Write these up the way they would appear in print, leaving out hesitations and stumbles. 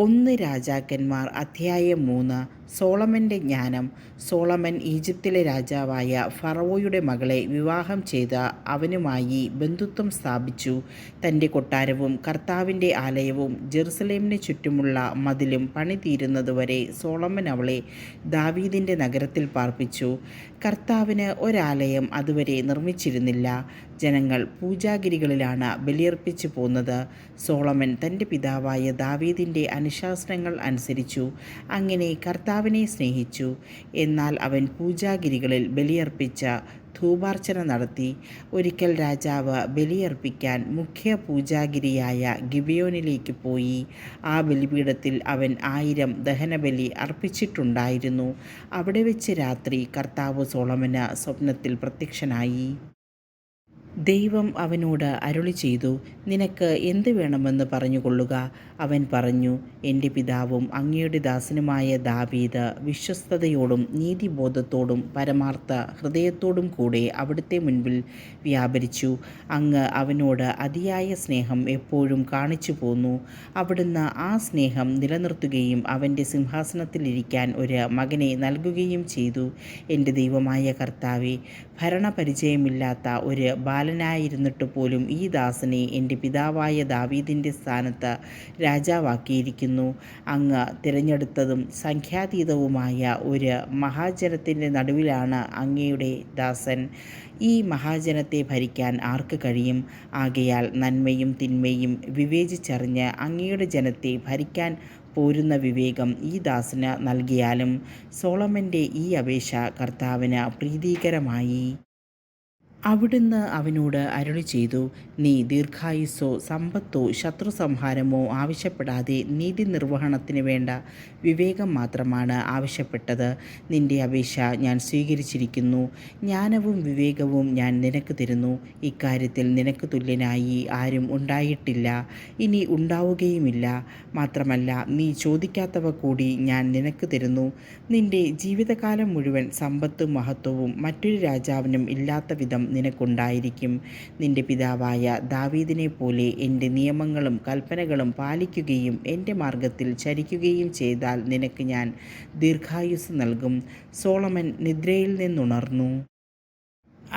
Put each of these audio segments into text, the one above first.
ഒന്ന് രാജാക്കന്മാർ അധ്യായം 3. സോളമൻ്റെ ജ്ഞാനം. സോളമൻ ഈജിപ്തിലെ രാജാവായ ഫറവോയുടെ മകളെ വിവാഹം ചെയ്ത് അവനുമായി ബന്ധുത്വം സ്ഥാപിച്ചു. തൻ്റെ കൊട്ടാരവും കർത്താവിൻ്റെ ആലയവും ജെറുസലേമിന് ചുറ്റുമുള്ള മതിലും പണിതീരുന്നതുവരെ സോളമൻ അവളെ ദാവീദിൻ്റെ നഗരത്തിൽ പാർപ്പിച്ചു. കർത്താവിന് ഒരാലയം അതുവരെ നിർമ്മിച്ചിരുന്നില്ല. ജനങ്ങൾ പൂജാഗിരികളിലാണ് ബലിയർപ്പിച്ചു പോന്നത്. സോളമൻ തൻ്റെ പിതാവായ ദാവീദിൻ്റെ അനുശാസനങ്ങൾ അനുസരിച്ചു. അങ്ങനെ കർത്താവിനെ സ്നേഹിച്ചു. എന്നാൽ അവൻ പൂജാഗിരികളിൽ ബലിയർപ്പിച്ച ധൂപാർച്ചന നടത്തി. ഒരിക്കൽ രാജാവ് ബലിയർപ്പിക്കാൻ മുഖ്യ പൂജാഗിരിയായ ഗിബിയോനിലേക്ക് പോയി. ആ ബലിപീഠത്തിൽ അവൻ 1000 ദഹനബലി അർപ്പിച്ചിട്ടുണ്ടായിരുന്നു. അവിടെ വെച്ച് രാത്രി കർത്താവ് സോളമന് സ്വപ്നത്തിൽ പ്രത്യക്ഷനായി. ദൈവം അവനോട് അരുളി ചെയ്തു, നിനക്ക് എന്ത് വേണമെന്ന് പറഞ്ഞുകൊള്ളുക. അവൻ പറഞ്ഞു, എൻ്റെ പിതാവും അങ്ങയുടെ ദാസനുമായ ദാവീദ് വിശ്വസ്തയോടും നീതിബോധത്തോടും പരമാർത്ഥ ഹൃദയത്തോടും കൂടെ അവിടുത്തെ മുൻപിൽ വ്യാപരിച്ചു. അങ്ങ് അവനോട് അതിയായ സ്നേഹം എപ്പോഴും കാണിച്ചു പോന്നു. അവിടുന്ന് ആ സ്നേഹം നിലനിർത്തുകയും അവൻ്റെ സിംഹാസനത്തിലിരിക്കാൻ ഒരു മകനെ നൽകുകയും ചെയ്തു. എൻ്റെ ദൈവമായ കർത്താവേ, ഭരണപരിചയമില്ലാത്ത ഒരു ബാലനായിരുന്നിട്ട് പോലും ഈ ദാസനെ എൻ്റെ പിതാവായ ദാവീദിൻ്റെ സ്ഥാനത്ത് രാജാവാക്കിയിരിക്കുന്നു. അങ്ങ് തിരഞ്ഞെടുത്തതും സംഖ്യാതീതവുമായ ഒരു മഹാജനത്തിൻ്റെ നടുവിലാണ് അങ്ങയുടെ ദാസൻ. ഈ മഹാജനത്തെ ഭരിക്കാൻ ആർക്ക് കഴിയും? ആകയാൽ നന്മയും തിന്മയും വിവേചിച്ചറിഞ്ഞ് അങ്ങയുടെ ജനത്തെ ഭരിക്കാൻ പോരുന്ന വിവേകം ഈ ദാസന് നൽകിയാലും. സോളമൻ്റെ ഈ അപേക്ഷ കർത്താവിന് പ്രീതികരമായി. അവിടുന്ന് അവനോട് അരുളി ചെയ്തു, നീ ദീർഘായുസ്സോ സമ്പത്തോ ശത്രുസംഹാരമോ ആവശ്യപ്പെടാതെ നീതി നിർവഹണത്തിന് വേണ്ട വിവേകം മാത്രമാണ് ആവശ്യപ്പെട്ടത്. നിന്റെ അപേക്ഷ ഞാൻ സ്വീകരിച്ചിരിക്കുന്നു. ജ്ഞാനവും വിവേകവും ഞാൻ നിനക്ക് തരുന്നു. ഇക്കാര്യത്തിൽ നിനക്ക് തുല്യനായി ആരും ഉണ്ടായിട്ടില്ല, ഇനി ഉണ്ടാവുകയുമില്ല. മാത്രമല്ല, നീ ചോദിക്കാത്തവ കൂടി ഞാൻ നിനക്ക് തരുന്നു. നിന്റെ ജീവിതകാലം മുഴുവൻ സമ്പത്തും മഹത്വവും മറ്റൊരു രാജാവിനും ഇല്ലാത്ത വിധം നിനക്കുണ്ടായിരിക്കും. നിന്റെ പിതാവായ ദാവീദിനെ പോലെ എൻ്റെ നിയമങ്ങളും കൽപ്പനകളും പാലിക്കുകയും എൻ്റെ മാർഗത്തിൽ ചരിക്കുകയും ചെയ്താൽ നിനക്ക് ഞാൻ ദീർഘായുസ്സ് നൽകും. സോളമൻ നിദ്രയിൽ നിന്നുണർന്നു.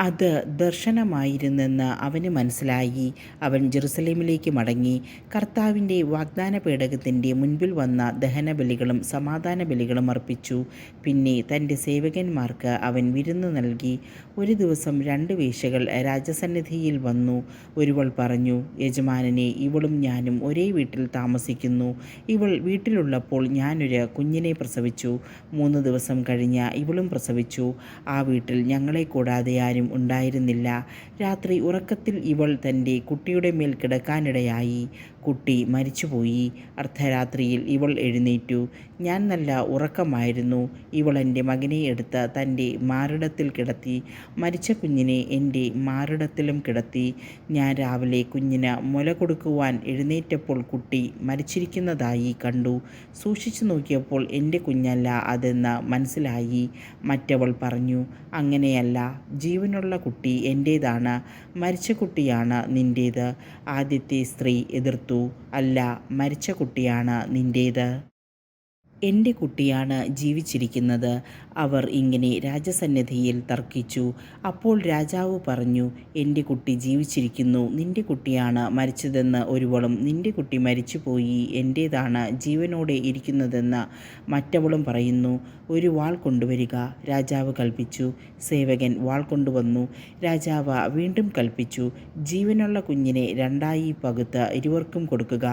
അത് ദർശനമായിരുന്നെന്ന് അവന് മനസ്സിലായി. അവൻ ജെറുസലേമിലേക്ക് മടങ്ങി. കർത്താവിൻ്റെ വാഗ്ദാന പേടകത്തിൻ്റെ മുൻപിൽ വന്ന ദഹനബലികളും സമാധാന ബലികളും അർപ്പിച്ചു. പിന്നെ തൻ്റെ സേവകന്മാർക്ക് അവൻ വിരുന്ന് നൽകി. ഒരു ദിവസം 2 വേശ്യകൾ രാജസന്നിധിയിൽ വന്നു. ഒരുവൾ പറഞ്ഞു, യജമാനനെ, ഇവളും ഞാനും ഒരേ വീട്ടിൽ താമസിക്കുന്നു. ഇവൾ വീട്ടിലുള്ളപ്പോൾ ഞാനൊരു കുഞ്ഞിനെ പ്രസവിച്ചു. 3 ദിവസം കഴിഞ്ഞ് ഇവളും പ്രസവിച്ചു. ആ വീട്ടിൽ ഞങ്ങളെ കൂടാതെ ആരും ഉണ്ടായിരുന്നില്ല. രാത്രി ഉറക്കത്തിൽ ഇവൾ തൻ്റെ കുട്ടിയുടെ മേൽ കിടക്കാനിടയായി. കുട്ടി മരിച്ചുപോയി. അർദ്ധരാത്രിയിൽ ഇവൾ എഴുന്നേറ്റു. ഞാൻ നല്ല ഉറക്കമായിരുന്നു. ഇവൾ എൻ്റെ മകനെ എടുത്ത് തൻ്റെ മാറിടത്തിൽ കിടത്തി. മരിച്ച കുഞ്ഞിനെ എൻ്റെ മാറിടത്തിലും കിടത്തി. ഞാൻ രാവിലെ കുഞ്ഞിന് മുല കൊടുക്കുവാൻ എഴുന്നേറ്റപ്പോൾ കുട്ടി മരിച്ചിരിക്കുന്നതായി കണ്ടു. സൂക്ഷിച്ചു നോക്കിയപ്പോൾ എൻ്റെ കുഞ്ഞല്ല അതെന്ന് മനസ്സിലായി. മറ്റവൾ പറഞ്ഞു, അങ്ങനെയല്ല, ജീവനുള്ള കുട്ടി എൻ്റേതാണ്, മരിച്ച കുട്ടിയാണ് നിൻ്റേത്. ആദ്യത്തെ സ്ത്രീ എതിർത്തു, അല്ല, മരിച്ച കുട്ടിയാണ് നിൻ്റേത്. എൻ്റെ കുട്ടിയാണ് ജീവിച്ചിരിക്കുന്നത്. അവർ ഇങ്ങനെ രാജസന്നിധിയിൽ തർക്കിച്ചു. അപ്പോൾ രാജാവ് പറഞ്ഞു, എൻ്റെ കുട്ടി ജീവിച്ചിരിക്കുന്നു, നിൻ്റെ കുട്ടിയാണ് മരിച്ചതെന്ന് ഒരുവളും, നിൻ്റെ കുട്ടി മരിച്ചുപോയി, എൻ്റേതാണ് ജീവനോടെ ഇരിക്കുന്നതെന്ന് മറ്റവളും പറയുന്നു. ഒരു വാൾ കൊണ്ടുവരിക, രാജാവ് കൽപ്പിച്ചു. സേവകൻ വാൾ കൊണ്ടുവന്നു. രാജാവ് വീണ്ടും കൽപ്പിച്ചു, ജീവനുള്ള കുഞ്ഞിനെ 2ആയി പകുത്ത് ഇരുവർക്കും കൊടുക്കുക.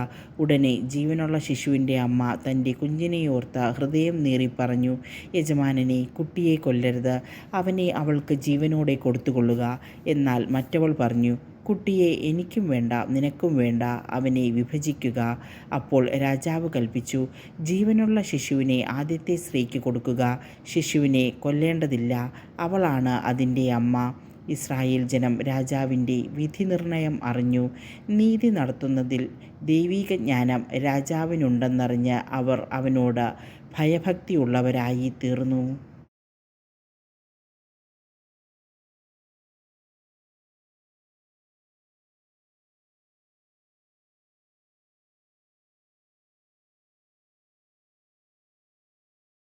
ഉടനെ ജീവനുള്ള ശിശുവിൻ്റെ അമ്മ തൻ്റെ കുഞ്ഞിനെ ഓർത്ത് ഹൃദയം നീറി പറഞ്ഞു, യജമാനനെ, കുട്ടിയെ കൊല്ലരുത്, അവനെ അവൾക്ക് ജീവനോടെ കൊടുത്തുകൊള്ളുക. എന്നാൽ മറ്റവൾ പറഞ്ഞു, കുട്ടിയെ എനിക്കും വേണ്ട, നിനക്കും വേണ്ട, അവനെ വിഭജിക്കുക. അപ്പോൾ രാജാവ് കൽപ്പിച്ചു, ജീവനുള്ള ശിശുവിനെ ആദ്യത്തെ സ്ത്രീക്ക് കൊടുക്കുക. ശിശുവിനെ കൊല്ലേണ്ടതില്ല, അവളാണ് അതിൻ്റെ അമ്മ. ഇസ്രായേൽ ജനം രാജാവിൻ്റെ വിധി നിർണയം അറിഞ്ഞു. നീതി നടത്തുന്നതിൽ ദൈവിക ജ്ഞാനം രാജാവിനുണ്ടെന്നറിഞ്ഞ് അവർ അവനോട് ഭയഭക്തിയുള്ളവരായി തീർന്നു.